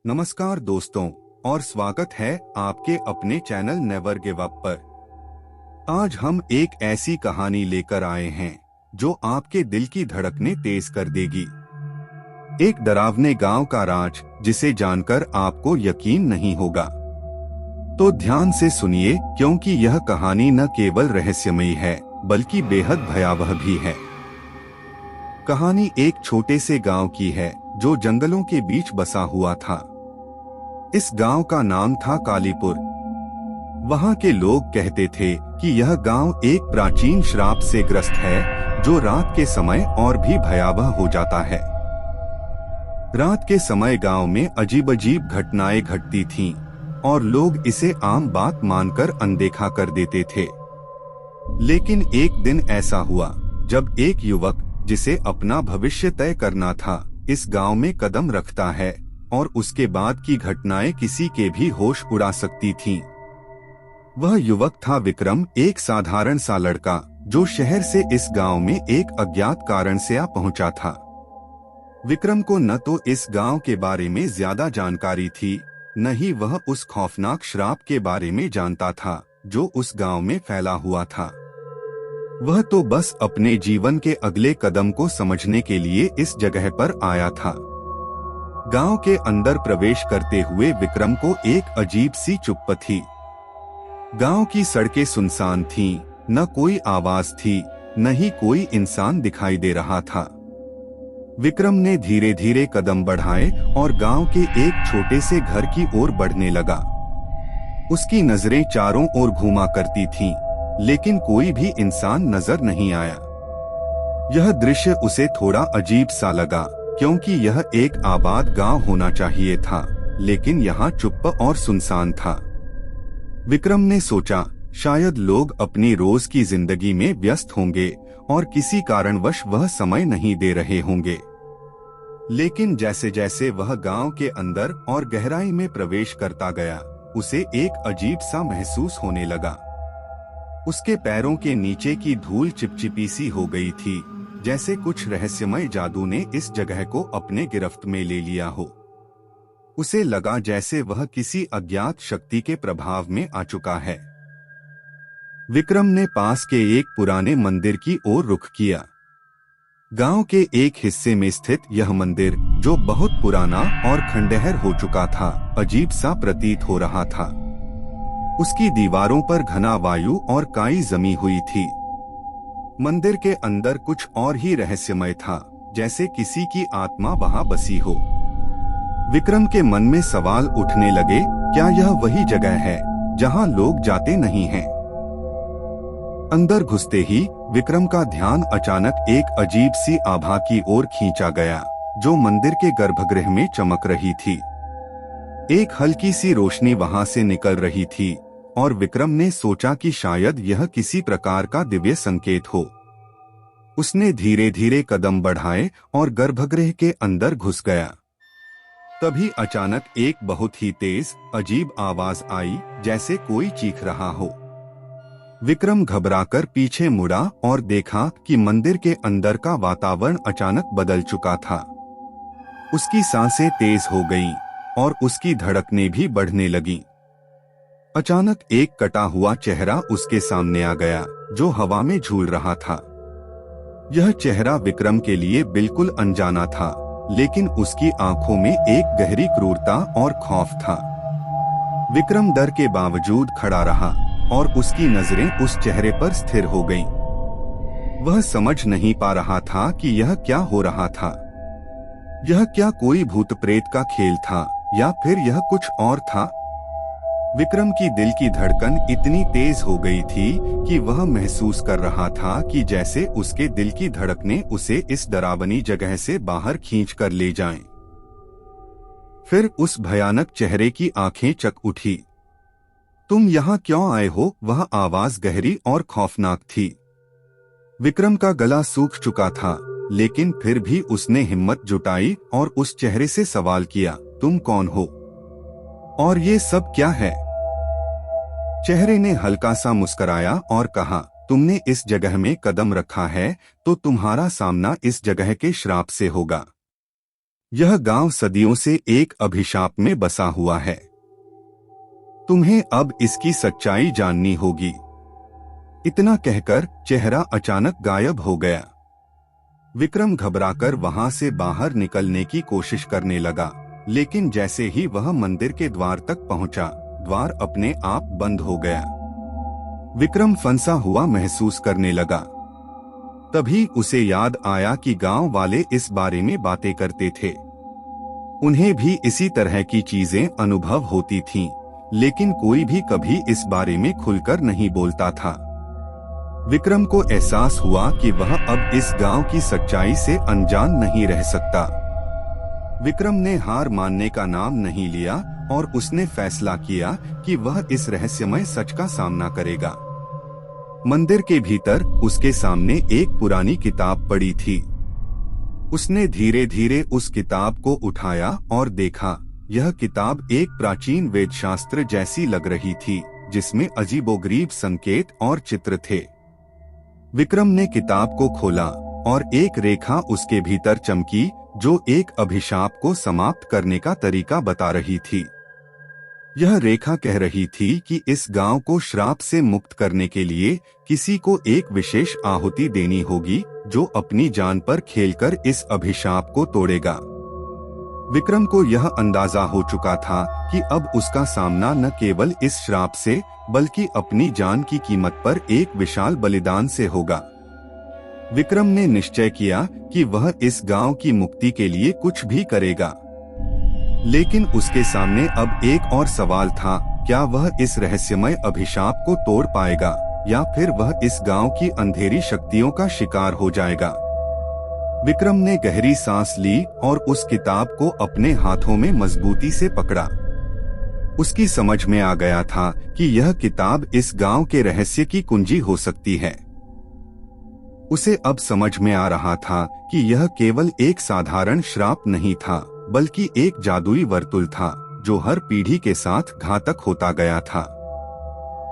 नमस्कार दोस्तों, और स्वागत है आपके अपने चैनल नेवर गिव अप पर। आज हम एक ऐसी कहानी लेकर आए हैं जो आपके दिल की धड़कनें तेज कर देगी। एक डरावने गांव का राज जिसे जानकर आपको यकीन नहीं होगा। तो ध्यान से सुनिए, क्योंकि यह कहानी न केवल रहस्यमयी है बल्कि बेहद भयावह भी है। कहानी एक छोटे से गांव की है जो जंगलों के बीच बसा हुआ था। इस गांव का नाम था कालीपुर। वहां के लोग कहते थे कि यह गांव एक प्राचीन श्राप से ग्रस्त है जो रात के समय और भी भयावह हो जाता है। रात के समय गांव में अजीब-अजीब घटनाएं घटती थीं और लोग इसे आम बात मानकर अनदेखा कर देते थे। लेकिन एक दिन ऐसा हुआ जब एक युवक जिसे अपना भविष्य तय करना था इस गांव में कदम रखता है, और उसके बाद की घटनाएं किसी के भी होश उड़ा सकती थीं। वह युवक था विक्रम, एक साधारण सा लड़का जो शहर से इस गांव में एक अज्ञात कारण से आ पहुंचा था। विक्रम को न तो इस गांव के बारे में ज्यादा जानकारी थी, न ही वह उस खौफनाक श्राप के बारे में जानता था जो उस गांव में फैला हुआ था। वह तो बस अपने जीवन के अगले कदम को समझने के लिए इस जगह पर आया था। गांव के अंदर प्रवेश करते हुए विक्रम को एक अजीब सी चुप्पी थी। गांव की सड़कें सुनसान थीं, न कोई आवाज थी, न ही कोई इंसान दिखाई दे रहा था। विक्रम ने धीरे धीरे कदम बढ़ाए और गांव के एक छोटे से घर की ओर बढ़ने लगा। उसकी नजरें चारों ओर घूमा करती थीं, लेकिन कोई भी इंसान नजर नहीं आया। यह दृश्य उसे थोड़ा अजीब सा लगा, क्योंकि यह एक आबाद गांव होना चाहिए था, लेकिन यहाँ चुप्प और सुनसान था। विक्रम ने सोचा, शायद लोग अपनी रोज की जिंदगी में व्यस्त होंगे और किसी कारणवश वह समय नहीं दे रहे होंगे। लेकिन जैसे जैसे वह गांव के अंदर और गहराई में प्रवेश करता गया, उसे एक अजीब सा महसूस होने लगा। उसके पैरों के नीचे की धूल चिपचिपी सी हो गई थी, जैसे कुछ रहस्यमय जादू ने इस जगह को अपने गिरफ्त में ले लिया हो। उसे लगा जैसे वह किसी अज्ञात शक्ति के प्रभाव में आ चुका है। विक्रम ने पास के एक पुराने मंदिर की ओर रुख किया। गांव के एक हिस्से में स्थित यह मंदिर, जो बहुत पुराना और खंडहर हो चुका था, अजीब सा प्रतीत हो रहा था। उसकी दीवारों पर घना वायु और काई जमी हुई थी। मंदिर के अंदर कुछ और ही रहस्यमय था, जैसे किसी की आत्मा वहां बसी हो। विक्रम के मन में सवाल उठने लगे, क्या यह वही जगह है जहां लोग जाते नहीं हैं? अंदर घुसते ही विक्रम का ध्यान अचानक एक अजीब सी आभा की ओर खींचा गया, जो मंदिर के गर्भगृह में चमक रही थी। एक हल्की सी रोशनी वहां से निकल रही थी और विक्रम ने सोचा कि शायद यह किसी प्रकार का दिव्य संकेत हो। उसने धीरे धीरे कदम बढ़ाए और गर्भगृह के अंदर घुस गया। तभी अचानक एक बहुत ही तेज अजीब आवाज आई, जैसे कोई चीख रहा हो। विक्रम घबराकर पीछे मुड़ा और देखा कि मंदिर के अंदर का वातावरण अचानक बदल चुका था। उसकी सांसें तेज हो गईं और उसकी धड़कनें भी बढ़ने लगीं। अचानक एक कटा हुआ चेहरा उसके सामने आ गया, जो हवा में झूल रहा था। यह चेहरा विक्रम के लिए बिल्कुल अनजाना था, लेकिन उसकी आंखों में एक गहरी क्रूरता और खौफ था। विक्रम डर के बावजूद खड़ा रहा और उसकी नजरें उस चेहरे पर स्थिर हो गईं। वह समझ नहीं पा रहा था कि यह क्या हो रहा था। यह क्या कोई भूत प्रेत का खेल था या फिर यह कुछ और था? विक्रम की दिल की धड़कन इतनी तेज हो गई थी कि वह महसूस कर रहा था कि जैसे उसके दिल की धड़कनें उसे इस डरावनी जगह से बाहर खींच कर ले जाएं। फिर उस भयानक चेहरे की आंखें चक उठी। तुम यहाँ क्यों आए हो? वह आवाज गहरी और खौफनाक थी। विक्रम का गला सूख चुका था, लेकिन फिर भी उसने हिम्मत जुटाई और उस चेहरे से सवाल किया, तुम कौन हो और ये सब क्या है? चेहरे ने हल्का सा मुस्कुराया और कहा, तुमने इस जगह में कदम रखा है तो तुम्हारा सामना इस जगह के श्राप से होगा। यह गांव सदियों से एक अभिशाप में बसा हुआ है। तुम्हें अब इसकी सच्चाई जाननी होगी। इतना कहकर चेहरा अचानक गायब हो गया। विक्रम घबराकर वहां से बाहर निकलने की कोशिश करने लगा, लेकिन जैसे ही वह मंदिर के द्वार तक पहुंचा, द्वार अपने आप बंद हो गया। विक्रम फंसा हुआ महसूस करने लगा। तभी उसे याद आया कि गांव वाले इस बारे में बातें करते थे। उन्हें भी इसी तरह की चीजें अनुभव होती थीं, लेकिन कोई भी कभी इस बारे में खुलकर नहीं बोलता था। विक्रम को एहसास हुआ कि वह अब इस गांव की सच्चाई से अनजान नहीं रह सकता। विक्रम ने हार मानने का नाम नहीं लिया और उसने फैसला किया कि वह इस रहस्यमय सच का सामना करेगा। मंदिर के भीतर उसके सामने एक पुरानी किताब पड़ी थी। उसने धीरे धीरे उस किताब को उठाया और देखा। यह किताब एक प्राचीन वेदशास्त्र जैसी लग रही थी, जिसमें अजीबोगरीब संकेत और चित्र थे। विक्रम ने किताब को खोला और एक रेखा उसके भीतर चमकी, जो एक अभिशाप को समाप्त करने का तरीका बता रही थी। यह रेखा कह रही थी कि इस गांव को श्राप से मुक्त करने के लिए किसी को एक विशेष आहुति देनी होगी, जो अपनी जान पर खेलकर इस अभिशाप को तोड़ेगा। विक्रम को यह अंदाजा हो चुका था कि अब उसका सामना न केवल इस श्राप से, बल्कि अपनी जान की कीमत पर एक विशाल बलिदान से होगा। विक्रम ने निश्चय किया कि वह इस गांव की मुक्ति के लिए कुछ भी करेगा। लेकिन उसके सामने अब एक और सवाल था, क्या वह इस रहस्यमय अभिशाप को तोड़ पाएगा, या फिर वह इस गांव की अंधेरी शक्तियों का शिकार हो जाएगा। विक्रम ने गहरी सांस ली और उस किताब को अपने हाथों में मजबूती से पकड़ा। उसकी समझ में आ गया था कि यह किताब इस गांव के रहस्य की कुंजी हो सकती है। उसे अब समझ में आ रहा था कि यह केवल एक साधारण श्राप नहीं था, बल्कि एक जादुई वर्तुल था, जो हर पीढ़ी के साथ घातक होता गया था।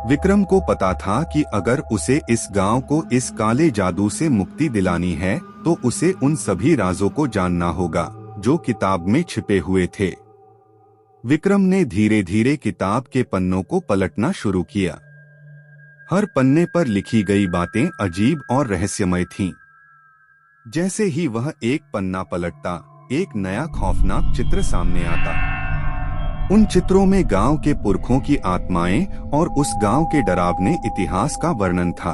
विक्रम को पता था कि अगर उसे इस गांव को इस काले जादू से मुक्ति दिलानी है, तो उसे उन सभी राजों को जानना होगा, जो किताब में छिपे हुए थे। विक्रम ने धीरे धीरे किताब के पन्नों को पलटना शुरू किया। हर पन्ने पर लिखी गई बातें अजीब और रहस्यमय थीं। जैसे ही वह एक पन्ना पलटता, एक नया खौफनाक चित्र सामने आता। उन चित्रों में गांव के पुरखों की आत्माएं और उस गांव के डरावने इतिहास का वर्णन था।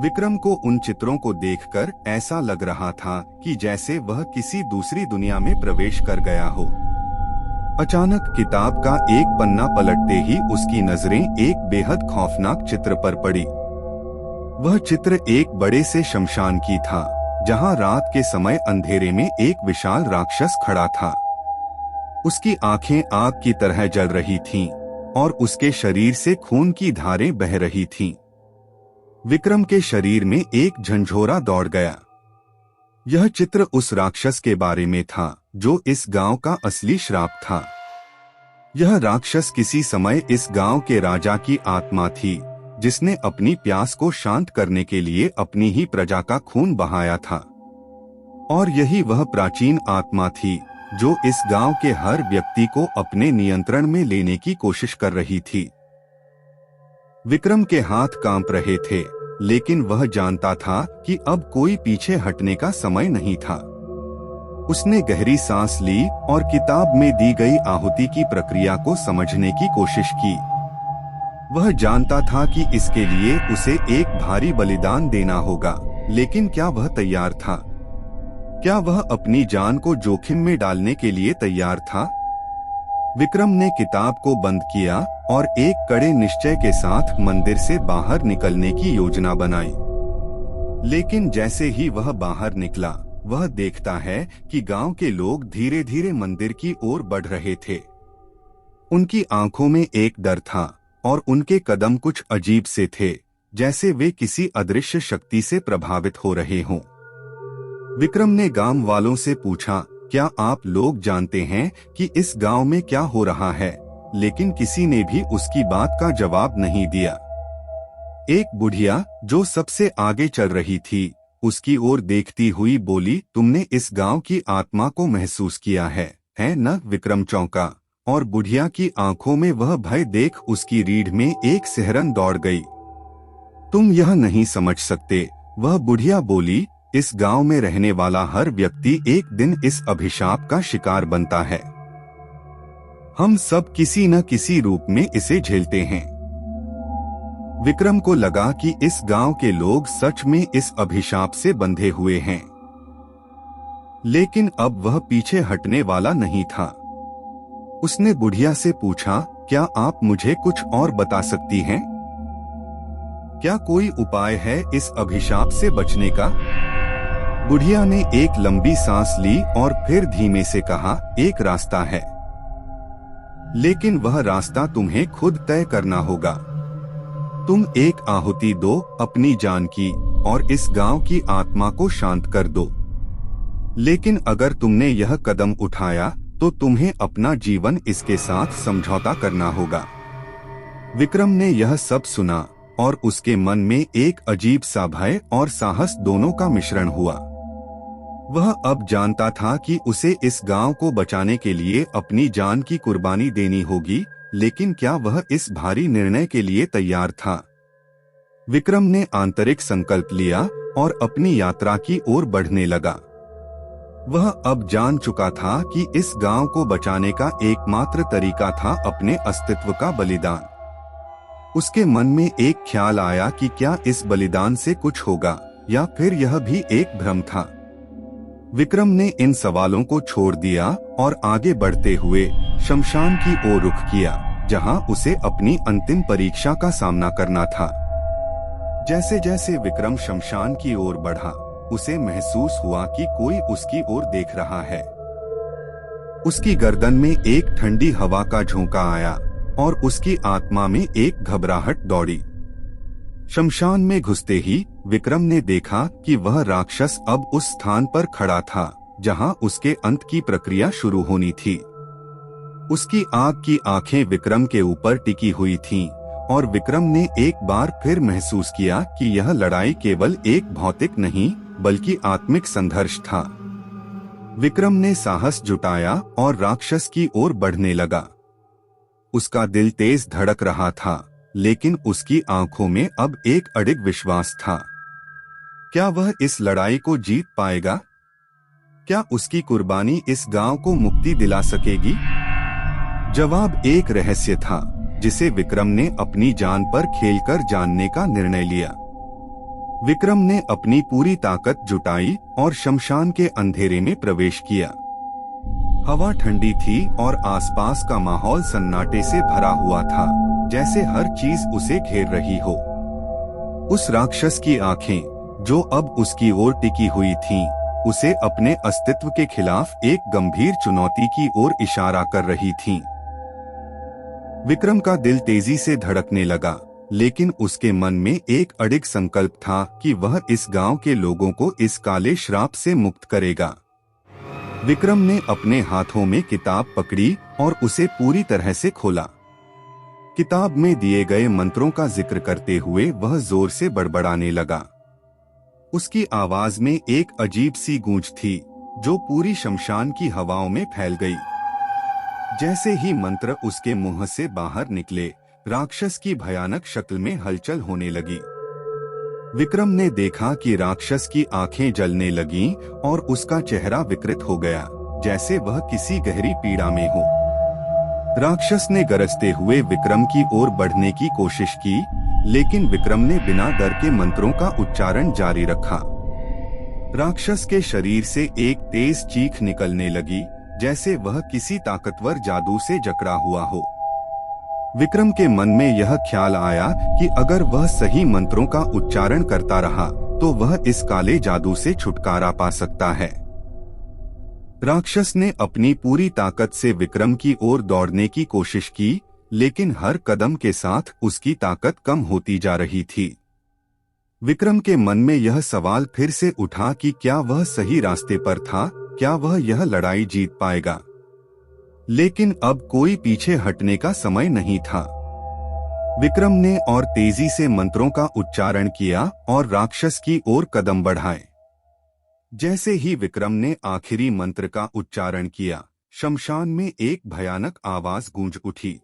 विक्रम को उन चित्रों को देखकर ऐसा लग रहा था कि जैसे वह किसी दूसरी दुनिया में प्रवेश कर गया हो। अचानक किताब का एक पन्ना पलटते ही उसकी नजरें एक बेहद खौफनाक चित्र पर पड़ी। वह चित्र एक बड़े से शमशान की था, जहां रात के समय अंधेरे में एक विशाल राक्षस खड़ा था। उसकी आंखें आग की तरह जल रही थीं और उसके शरीर से खून की धारें बह रही थीं। विक्रम के शरीर में एक झंझोरा दौड़ गया। यह चित्र उस राक्षस के बारे में था, जो इस गांव का असली श्राप था। यह राक्षस किसी समय इस गांव के राजा की आत्मा थी, जिसने अपनी प्यास को शांत करने के लिए अपनी ही प्रजा का खून बहाया था। और यही वह प्राचीन आत्मा थी, जो इस गांव के हर व्यक्ति को अपने नियंत्रण में लेने की कोशिश कर रही थी। विक्रम के हाथ कांप रहे थे, लेकिन वह जानता था कि अब कोई पीछे हटने का समय नहीं था। उसने गहरी सांस ली और किताब में दी गई आहुति की प्रक्रिया को समझने की कोशिश की। वह जानता था कि इसके लिए उसे एक भारी बलिदान देना होगा, लेकिन क्या वह तैयार था? क्या वह अपनी जान को जोखिम में डालने के लिए तैयार था? विक्रम ने किताब को बंद किया और एक कड़े निश्चय के साथ मंदिर से बाहर निकलने की योजना बनाई। लेकिन जैसे ही वह बाहर निकला, वह देखता है कि गांव के लोग धीरे धीरे मंदिर की ओर बढ़ रहे थे। उनकी आंखों में एक डर था और उनके कदम कुछ अजीब से थे, जैसे वे किसी अदृश्य शक्ति से प्रभावित हो रहे हों। विक्रम ने गांव वालों से पूछा, क्या आप लोग जानते हैं कि इस गांव में क्या हो रहा है? लेकिन किसी ने भी उसकी बात का जवाब नहीं दिया। एक बुढ़िया, जो सबसे आगे चल रही थी, उसकी ओर देखती हुई बोली, तुमने इस गांव की आत्मा को महसूस किया है न? विक्रम चौंका और बुढ़िया की आंखों में वह भय देख उसकी रीढ़ में एक सिहरन दौड़ गई। तुम यह नहीं समझ सकते, वह बुढ़िया बोली, इस गांव में रहने वाला हर व्यक्ति एक दिन इस अभिशाप का शिकार बनता है। हम सब किसी न किसी रूप में इसे झेलते हैं। विक्रम को लगा कि इस गांव के लोग सच में इस अभिशाप से बंधे हुए हैं, लेकिन अब वह पीछे हटने वाला नहीं था। उसने बुढ़िया से पूछा, क्या आप मुझे कुछ और बता सकती हैं? क्या कोई उपाय है इस अभिशाप से बचने का? बुढ़िया ने एक लंबी सांस ली और फिर धीमे से कहा, एक रास्ता है, लेकिन वह रास्ता तुम्हें खुद तय करना होगा। तुम एक आहुति दो अपनी जान की और इस गांव की आत्मा को शांत कर दो। लेकिन अगर तुमने यह कदम उठाया तो तुम्हें अपना जीवन इसके साथ समझौता करना होगा। विक्रम ने यह सब सुना और उसके मन में एक अजीब सा भय और साहस दोनों का मिश्रण हुआ। वह अब जानता था कि उसे इस गांव को बचाने के लिए अपनी जान की कुर्बानी देनी होगी, लेकिन क्या वह इस भारी निर्णय के लिए तैयार था? विक्रम ने आंतरिक संकल्प लिया और अपनी यात्रा की ओर बढ़ने लगा। वह अब जान चुका था कि इस गांव को बचाने का एकमात्र तरीका था अपने अस्तित्व का बलिदान। उसके मन में एक ख्याल आया कि क्या इस बलिदान से कुछ होगा या फिर यह भी एक भ्रम था। विक्रम ने इन सवालों को छोड़ दिया और आगे बढ़ते हुए शमशान की ओर रुख किया, जहां उसे अपनी अंतिम परीक्षा का सामना करना था। जैसे जैसे विक्रम शमशान की ओर बढ़ा, उसे महसूस हुआ कि कोई उसकी ओर देख रहा है। उसकी गर्दन में एक ठंडी हवा का झोंका आया और उसकी आत्मा में एक घबराहट दौड़ी। शमशान में घुसते ही विक्रम ने देखा कि वह राक्षस अब उस स्थान पर खड़ा था जहां उसके अंत की प्रक्रिया शुरू होनी थी। उसकी आग की आंखें विक्रम के ऊपर टिकी हुई थीं और विक्रम ने एक बार फिर महसूस किया कि यह लड़ाई केवल एक भौतिक नहीं बल्कि आत्मिक संघर्ष था। विक्रम ने साहस जुटाया और राक्षस की ओर बढ़ने लगा। उसका दिल तेज धड़क रहा था, लेकिन उसकी आंखों में अब एक अडिग विश्वास था। क्या वह इस लड़ाई को जीत पाएगा? क्या उसकी कुर्बानी इस गांव को मुक्ति दिला सकेगी? जवाब एक रहस्य था जिसे विक्रम ने अपनी जान पर खेलकर जानने का निर्णय लिया। विक्रम ने अपनी पूरी ताकत जुटाई और शमशान के अंधेरे में प्रवेश किया। हवा ठंडी थी और आसपास का माहौल सन्नाटे से भरा हुआ था, जैसे हर चीज उसे घेर रही हो। उस राक्षस की आंखें, जो अब उसकी ओर टिकी हुई थीं, उसे अपने अस्तित्व के खिलाफ एक गंभीर चुनौती की ओर इशारा कर रही थीं। विक्रम का दिल तेजी से धड़कने लगा, लेकिन उसके मन में एक अडिग संकल्प था कि वह इस गांव के लोगों को इस काले श्राप से मुक्त करेगा। विक्रम ने अपने हाथों में किताब पकड़ी और उसे पूरी तरह से खोला। किताब में दिए गए मंत्रों का जिक्र करते हुए वह जोर से बड़बड़ाने लगा। उसकी आवाज में एक अजीब सी गूंज थी जो पूरी शमशान की हवाओं में फैल गई। जैसे ही मंत्र उसके मुंह से बाहर निकले, राक्षस की भयानक शक्ल में हलचल होने लगी। विक्रम ने देखा कि राक्षस की आंखें जलने लगीं और उसका चेहरा विकृत हो गया, जैसे वह किसी गहरी पीड़ा में हो। राक्षस ने गरजते हुए विक्रम की ओर बढ़ने की कोशिश की, लेकिन विक्रम ने बिना डर के मंत्रों का उच्चारण जारी रखा। राक्षस के शरीर से एक तेज चीख निकलने लगी, जैसे वह किसी ताकतवर जादू से जकड़ा हुआ हो। विक्रम के मन में यह ख्याल आया कि अगर वह सही मंत्रों का उच्चारण करता रहा तो वह इस काले जादू से छुटकारा पा सकता है। राक्षस ने अपनी पूरी ताकत से विक्रम की ओर दौड़ने की कोशिश की, लेकिन हर कदम के साथ उसकी ताकत कम होती जा रही थी। विक्रम के मन में यह सवाल फिर से उठा कि क्या वह सही रास्ते पर था, क्या वह यह लड़ाई जीत पाएगा? लेकिन अब कोई पीछे हटने का समय नहीं था। विक्रम ने और तेजी से मंत्रों का उच्चारण किया और राक्षस की ओर कदम बढ़ाए। जैसे ही विक्रम ने आखिरी मंत्र का उच्चारण किया, शमशान में एक भयानक आवाज गूंज उठी।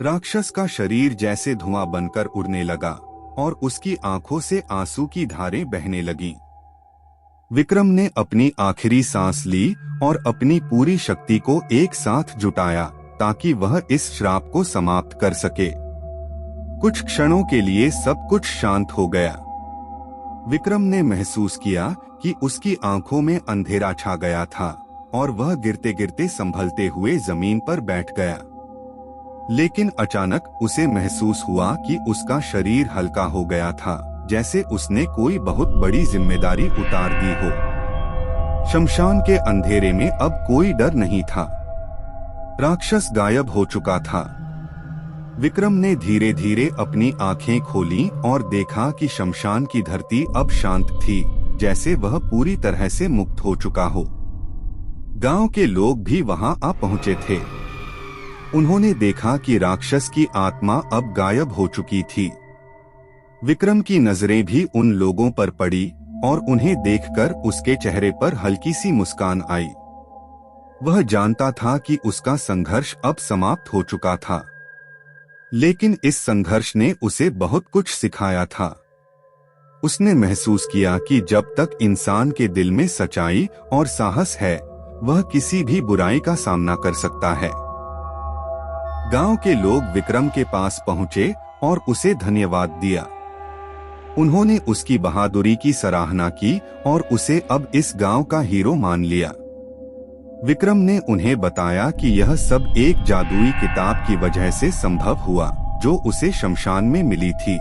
राक्षस का शरीर जैसे धुआं बनकर उड़ने लगा और उसकी आंखों से आंसू की धारें बहने लगीं। विक्रम ने अपनी आखिरी सांस ली और अपनी पूरी शक्ति को एक साथ जुटाया ताकि वह इस श्राप को समाप्त कर सके। कुछ क्षणों के लिए सब कुछ शांत हो गया। विक्रम ने महसूस किया कि उसकी आंखों में अंधेरा छा गया था और वह गिरते गिरते संभलते हुए जमीन पर बैठ गया। लेकिन अचानक उसे महसूस हुआ कि उसका शरीर हल्का हो गया था, जैसे उसने कोई बहुत बड़ी जिम्मेदारी उतार दी हो। शमशान के अंधेरे में अब कोई डर नहीं था। राक्षस गायब हो चुका था। विक्रम ने धीरे धीरे अपनी आंखें खोलीं और देखा कि शमशान की धरती अब शांत थी, जैसे वह पूरी तरह से मुक्त हो चुका हो। गांव के लोग भी वहां आ पहुंचे थे। उन्होंने देखा कि राक्षस की आत्मा अब गायब हो चुकी थी। विक्रम की नजरें भी उन लोगों पर पड़ी और उन्हें देखकर उसके चेहरे पर हल्की सी मुस्कान आई। वह जानता था कि उसका संघर्ष अब समाप्त हो चुका था, लेकिन इस संघर्ष ने उसे बहुत कुछ सिखाया था। उसने महसूस किया कि जब तक इंसान के दिल में सच्चाई और साहस है, वह किसी भी बुराई का सामना कर सकता है। गांव के लोग विक्रम के पास पहुंचे और उसे धन्यवाद दिया। उन्होंने उसकी बहादुरी की सराहना की और उसे अब इस गांव का हीरो मान लिया। विक्रम ने उन्हें बताया कि यह सब एक जादुई किताब की वजह से संभव हुआ, जो उसे शमशान में मिली थी।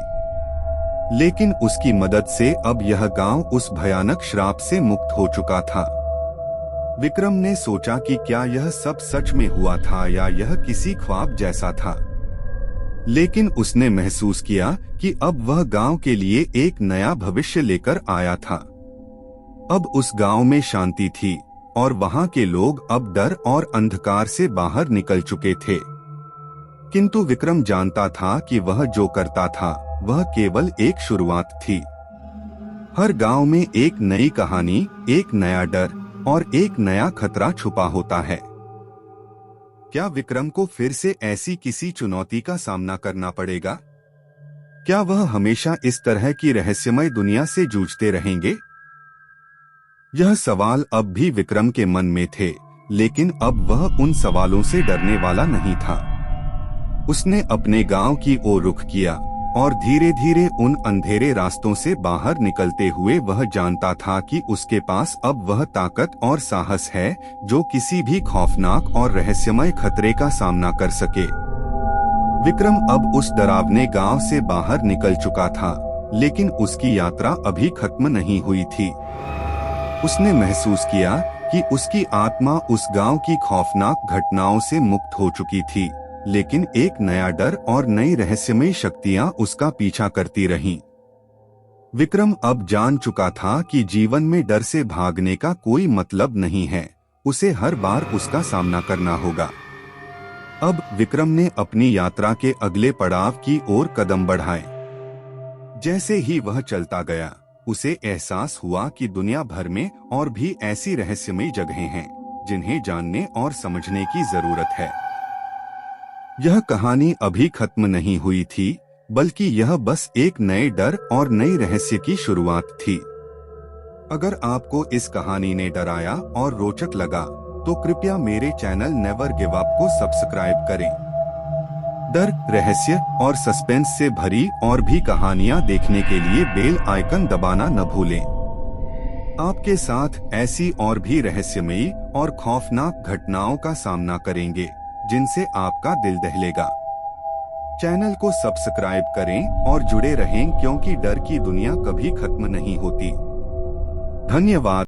लेकिन उसकी मदद से अब यह गांव उस भयानक श्राप से मुक्त हो चुका था। विक्रम ने सोचा कि क्या यह सब सच में हुआ था या यह किसी ख्वाब जैसा था। लेकिन उसने महसूस किया कि अब वह गांव के लिए एक नया भविष्य लेकर आया था। अब उस गांव में शांति थी और वहां के लोग अब डर और अंधकार से बाहर निकल चुके थे। किंतु विक्रम जानता था कि वह जो करता था वह केवल एक शुरुआत थी। हर गांव में एक नई कहानी, एक नया डर और एक नया खतरा छुपा होता है। क्या विक्रम को फिर से ऐसी किसी चुनौती का सामना करना पड़ेगा? क्या वह हमेशा इस तरह की रहस्यमय दुनिया से जूझते रहेंगे? यह सवाल अब भी विक्रम के मन में थे, लेकिन अब वह उन सवालों से डरने वाला नहीं था। उसने अपने गांव की ओर रुख किया और धीरे धीरे उन अंधेरे रास्तों से बाहर निकलते हुए वह जानता था कि उसके पास अब वह ताकत और साहस है जो किसी भी खौफनाक और रहस्यमय खतरे का सामना कर सके। विक्रम अब उस डरावने गांव से बाहर निकल चुका था, लेकिन उसकी यात्रा अभी खत्म नहीं हुई थी। उसने महसूस किया कि उसकी आत्मा उस गांव की खौफनाक घटनाओं से मुक्त हो चुकी थी, लेकिन एक नया डर और नई रहस्यमय शक्तियां उसका पीछा करती रहीं। विक्रम अब जान चुका था कि जीवन में डर से भागने का कोई मतलब नहीं है, उसे हर बार उसका सामना करना होगा। अब विक्रम ने अपनी यात्रा के अगले पड़ाव की ओर कदम बढ़ाए। जैसे ही वह चलता गया, उसे एहसास हुआ कि दुनिया भर में और भी ऐसी रहस्यमय जगहें हैं जिन्हें जानने और समझने की जरूरत है। यह कहानी अभी खत्म नहीं हुई थी, बल्कि यह बस एक नए डर और नई रहस्य की शुरुआत थी। अगर आपको इस कहानी ने डराया और रोचक लगा, तो कृपया मेरे चैनल नेवर गिव अप को सब्सक्राइब करें। डर, रहस्य और सस्पेंस से भरी और भी कहानियां देखने के लिए बेल आइकन दबाना न भूलें। आपके साथ ऐसी और भी रहस्यमयी और खौफनाक घटनाओं का सामना करेंगे जिनसे आपका दिल दहलेगा। चैनल को सब्सक्राइब करें और जुड़े रहें, क्योंकि डर की दुनिया कभी खत्म नहीं होती। धन्यवाद।